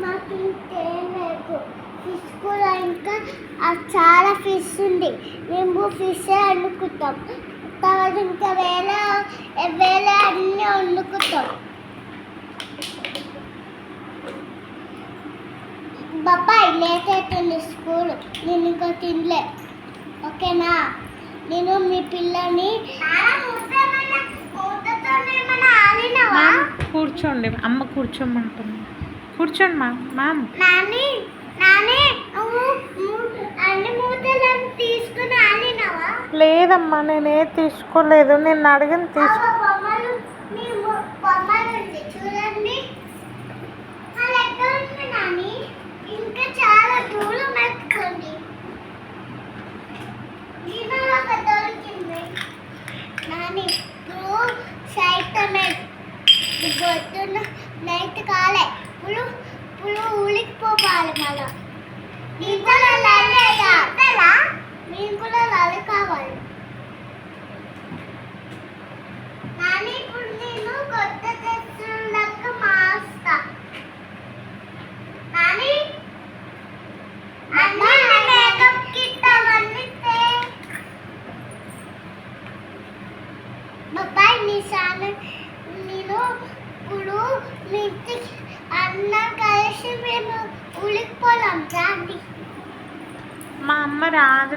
మాకు ఇంకేం లేదు. ఫిష్ కూర ఇంకా చాలా ఫిష్ ఉంది. మేము ఫిష్ వండుకుంటాం. తర్వాత ఇంకా వేరే వేరే అన్నీ వండుకుంటాం. బాబాయ్ లేట్ అవుతుంది స్కూల్. నేను ఇంకా తినలే. ఓకేనా? నేను మీ పిల్లని కూర్చోండి, అమ్మ కూర్చోమంటుంది. కూర్చోండి మ్యామ్. నాని నాని నువ్వు అన్ని మూతలను తీసుకుని ఆడినావా? లేదమ్మా, నేనే తీసుకోలేదు. నేను అడిగిన తీసుకో. బొమ్మలు ఉంది చూడండి. అది ఎక్కడ ఉంది నాని? ఇంకా చాలా దూరం పెట్టుకోండి. గిన్నెలో దొరికింది నాని. నువ్వు సైతమేట్ పొద్దున్న నైట్ కాలే పులు ఉలికిపోవాలి. మళ్ళా నీకు కూడా లలి కావాలి నాని. ఇప్పుడు నేను కొత్త డ్రెస్సులకు మాస్తా నాని. అన్నీ మేకప్ కిట్ అవన్నీ బాబాయ్ నేను ఇప్పుడు మిర్చి అన్నం కలిసి మేము ఉలికిపోదాం. రండి. మా అమ్మ రాదు.